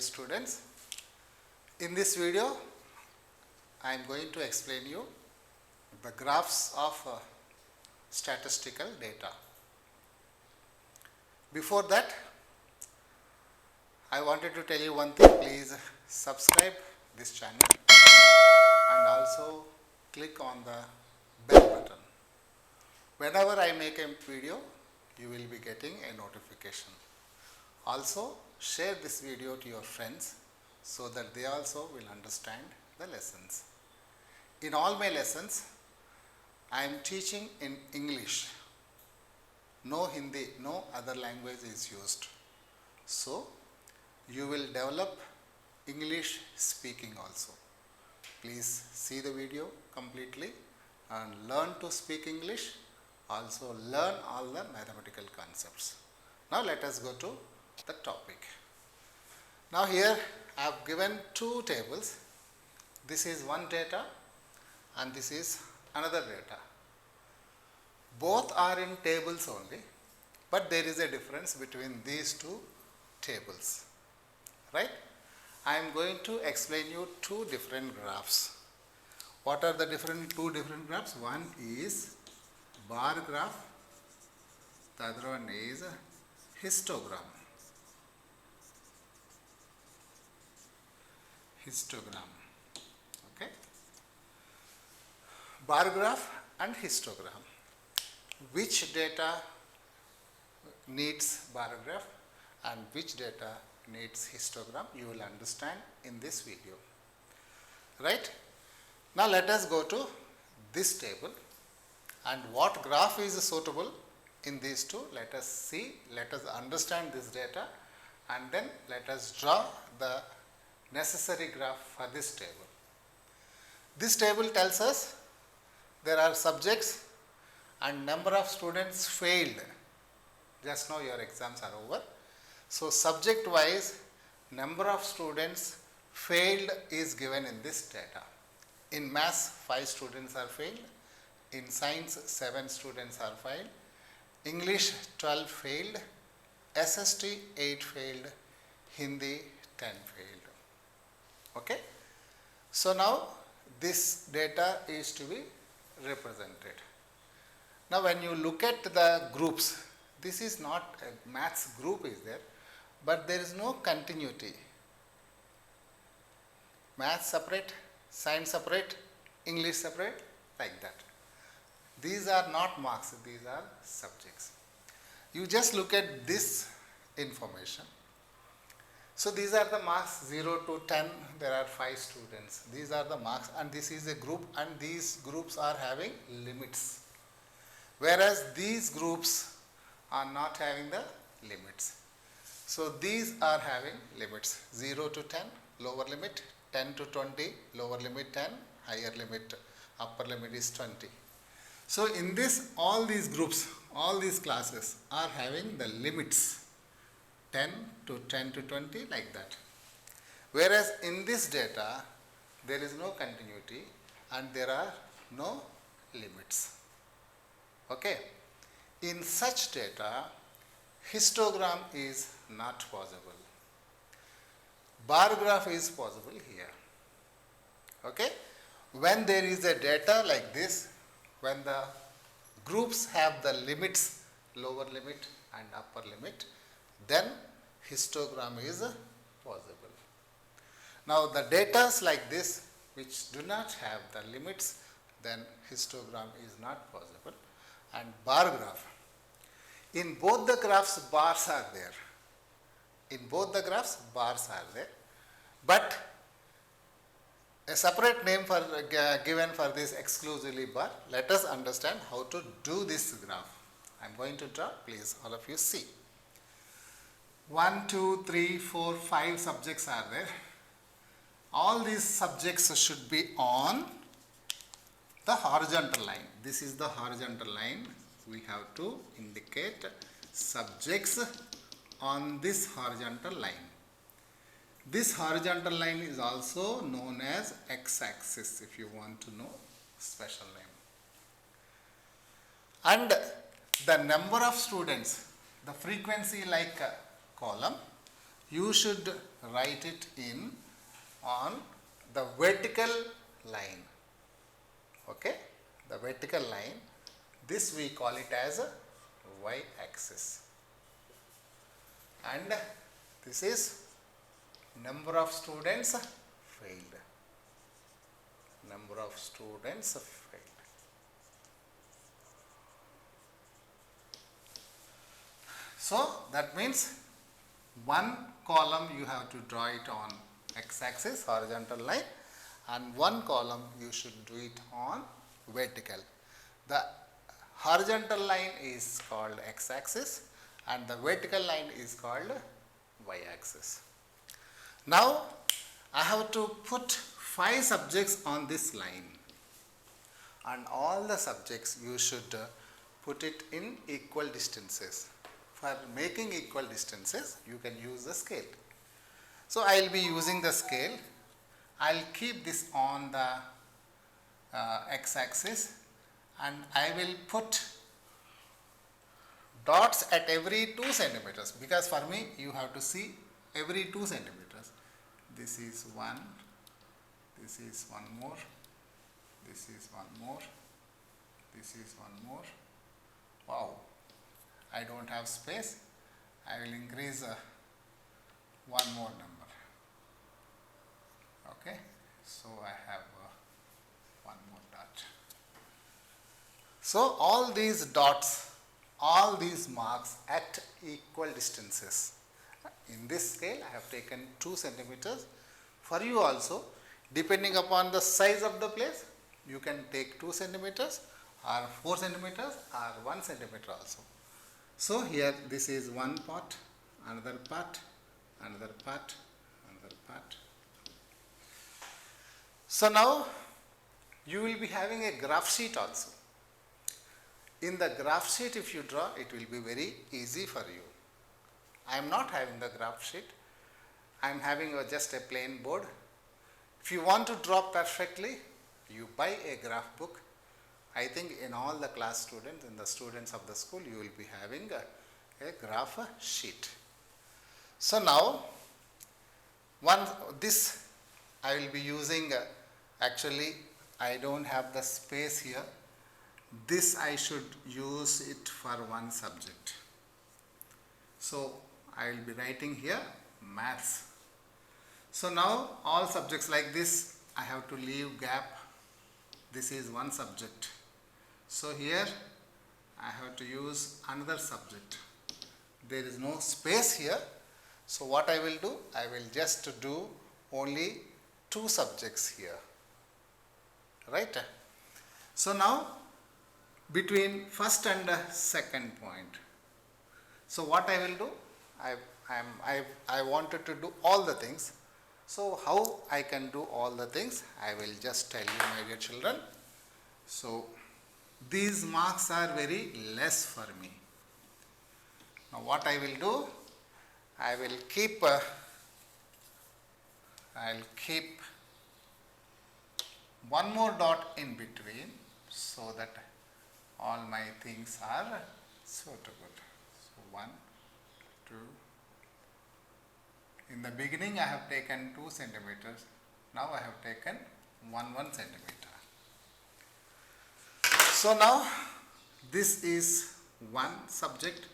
students. In this video, I am going to explain you the graphs of statistical data. Before that, I wanted to tell you one thing. Please subscribe this channel and also click on the bell button. Whenever I make a video, you will be getting a notification. Also, share this video to your friends so that they also will understand the lessons. In all my lessons, I am teaching in English. No Hindi, no other language is used. So, you will develop English speaking also. Please see the video completely and learn to speak English. Also learn all the mathematical concepts. Now let us go to the topic. Now here I have given two tables. This is one data and this is another data. Both are in tables only, but there is a difference between these two tables, right? I am going to explain you two different graphs. What are the two different graphs? One is bar graph, the other one is histogram. Okay. Bar graph and histogram. Which data needs bar graph and which data needs histogram, you will understand in this video. Right? Now let us go to this table and what graph is suitable in these two. Let us see, let us understand this data and then let us draw the necessary graph for this table. This table tells us there are subjects and number of students failed. Just now your exams are over. So subject wise, number of students failed is given in this data. In maths, 5 students are failed. In science, 7 students are failed. English, 12 failed. SST, 8 failed. Hindi, 10 failed. Okay. So now this data is to be represented. Now when you look at the groups, this is not a maths group is there, but there is no continuity. Maths separate, science separate, English separate, like that. These are not marks, these are subjects. You just look at this information. So these are the marks 0 to 10, there are 5 students. These are the marks and this is a group and these groups are having limits. Whereas these groups are not having the limits. So these are having limits 0 to 10, lower limit, 10 to 20, lower limit 10, higher limit, upper limit is 20. So in this, all these groups, all these classes are having the limits 10 to 20 like that. Whereas in this data, there is no continuity and there are no limits. Okay. In such data, histogram is not possible. Bar graph is possible here. Okay. When there is a data like this, when the groups have the limits, lower limit and upper limit, then histogram is possible. Now the data like this which do not have the limits, then histogram is not possible. And bar graph. In both the graphs, bars are there. In both the graphs, bars are there. But a separate name for given for this exclusively bar. Let us understand how to do this graph. I am going to draw. Please, all of you see. 1, 2, 3, 4, 5 subjects are there. All these subjects should be on the horizontal line. This is the horizontal line. We have to indicate subjects on this horizontal line. This horizontal line is also known as x-axis if you want to know special name. And the number of students, the frequency like column you should write it in on the vertical line. Okay, the vertical line, this we call it as a y-axis, and this is number of students failed. Number of students failed. So that means one column you have to draw it on x-axis, horizontal line, and one column you should do it on vertical. The horizontal line is called x-axis and the vertical line is called y-axis. Now I have to put 5 subjects on this line, and all the subjects you should put it in equal distances. For making equal distances, you can use the scale. So I will be using the scale. I will keep this on the x-axis, and I will put dots at every 2 centimeters, because for me you have to see every 2 centimeters. This is one, this is one more, this is one more, this is one more. Wow, I don't have space. I will increase one more number. Okay, so I have one more dot. So all these dots, all these marks at equal distances. In this scale I have taken 2 centimeters. For you also, depending upon the size of the place, you can take 2 centimeters or 4 centimeters or 1 centimeter also. So here this is one part, another part, another part, another part. So now you will be having a graph sheet also. In the graph sheet, if you draw, it will be very easy for you. I am not having the graph sheet. I am having just a plain board. If you want to draw perfectly, you buy a graph book. I think in all the class students, in the students of the school, you will be having a graph sheet. So now, this I will be using, actually I don't have the space here. This I should use it for one subject. So I will be writing here maths. So now all subjects like this, I have to leave gap. This is one subject. So here I have to use another subject. There is no space here. So what I will do, I will just do only 2 subjects here. Right? So now between first and second point. So what I will do, I wanted to do all the things. So how I can do all the things, I will just tell you, my dear children. So these marks are very less for me. Now what I will do, I will keep one more dot in between, so that all my things are suitable. So 1, 2. In the beginning I have taken 2 centimeters. Now I have taken 1 centimeter. So now this is one subject.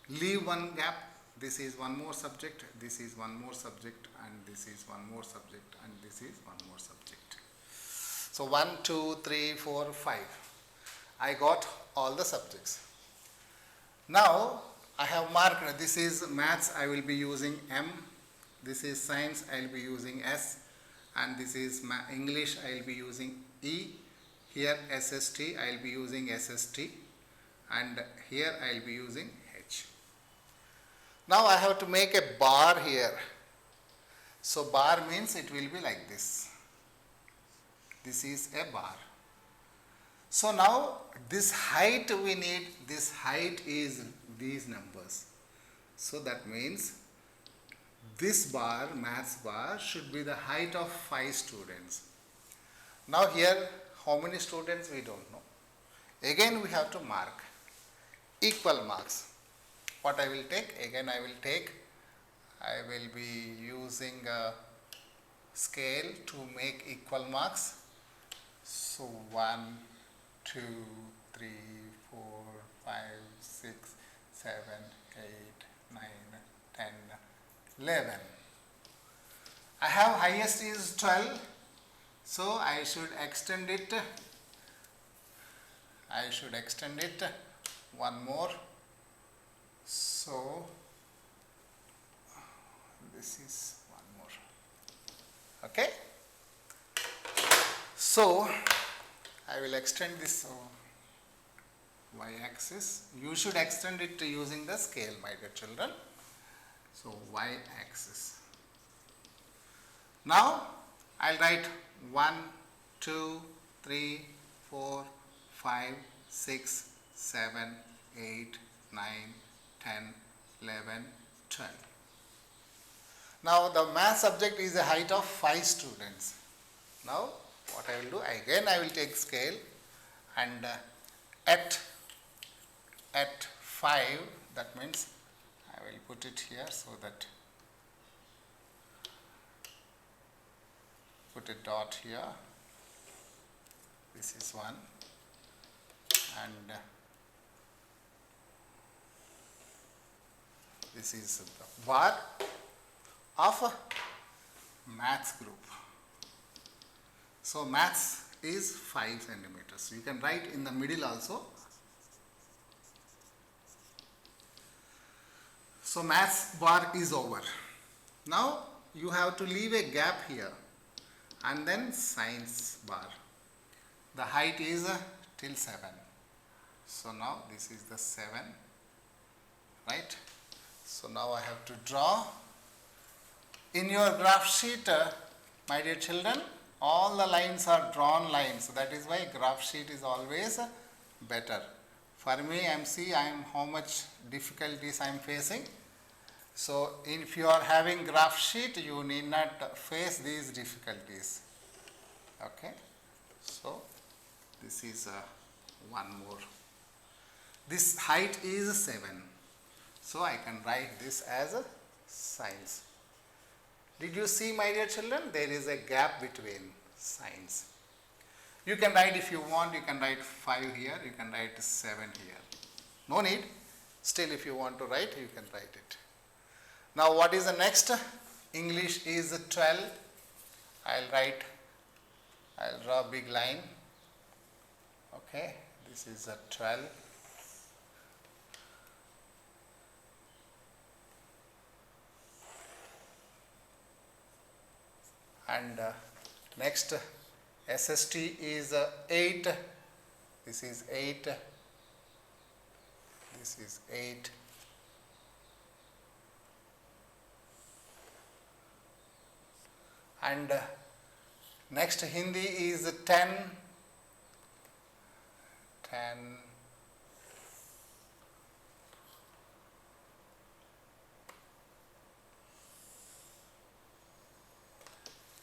Leave one gap. This is one more subject. This is one more subject, and this is one more subject, and this is one more subject. So 1, 2, 3, 4, 5. I got all the subjects. Now I have marked, this is maths, I will be using M. This is science, I will be using S. And this is English, I will be using E. Here SST, I will be using SST. And here I will be using H. Now I have to make a bar here. So bar means it will be like this. This is a bar. So now this height we need, this height is these numbers. So that means this bar, maths bar, should be the height of 5 students. Now here how many students we don't know. Again we have to mark equal marks. What I will take? Again I will take I will be using a scale to make equal marks. So 1, 2, 3, 4, 5, 6, 7, 8, 9, 10, 11. I have highest is 12, so I should extend it. One more. So this is one more. Okay. So I will extend this y-axis. You should extend it using the scale, my dear children. So y-axis. Now I'll write 1, 2, 3, 4, 5, 6, 7, 8, 9, 10, 11, 12. Now the math subject is a height of 5 students. Now what I will do, again I will take scale, and at 5, that means I will put it here so that put a dot here. This is 1, and this is the bar of a maths group. So maths is 5 centimeters. You can write in the middle also. So maths bar is over. Now you have to leave a gap here, and then science bar. The height is till 7. So now this is the 7, right? So now I have to draw. In your graph sheet, my dear children, all the lines are drawn lines. That is why graph sheet is always better. For me, how much difficulties I am facing. So if you are having graph sheet, you need not face these difficulties. Okay. So this is one more. This height is 7. So I can write this as a science. Did you see, my dear children? There is a gap between signs. You can write, if you want, you can write 5 here, you can write 7 here. No need. Still, if you want to write, you can write it. Now, what is the next? English is 12. I'll draw a big line. Okay, this is a 12. And next SST is 8. This is 8. This is 8. And next Hindi is 10. 10.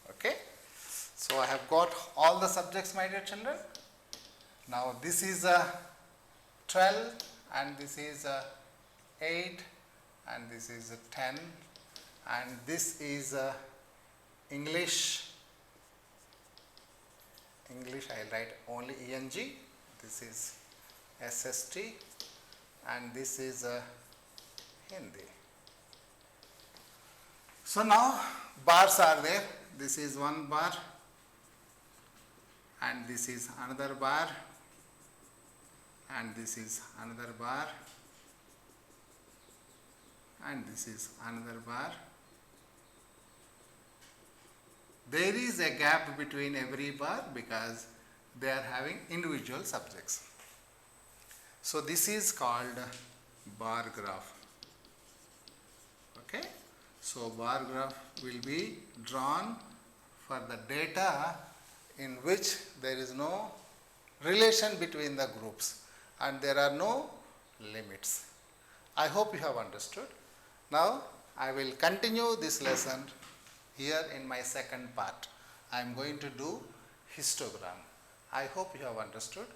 Okay. So I have got all the subjects, my dear children. Now this is 12, and this is 8, and this is 10, and this is English. English, I will write only ENG. This is SST, and this is Hindi. So now bars are there. This is one bar, and this is another bar, and this is another bar, and this is another bar. There is a gap between every bar because they are having individual subjects. So this is called bar graph. Okay. So bar graph will be drawn for the data in which there is no relation between the groups and there are no limits. I hope you have understood. Now I will continue this lesson here in my second part. I am going to do histogram. I hope you have understood.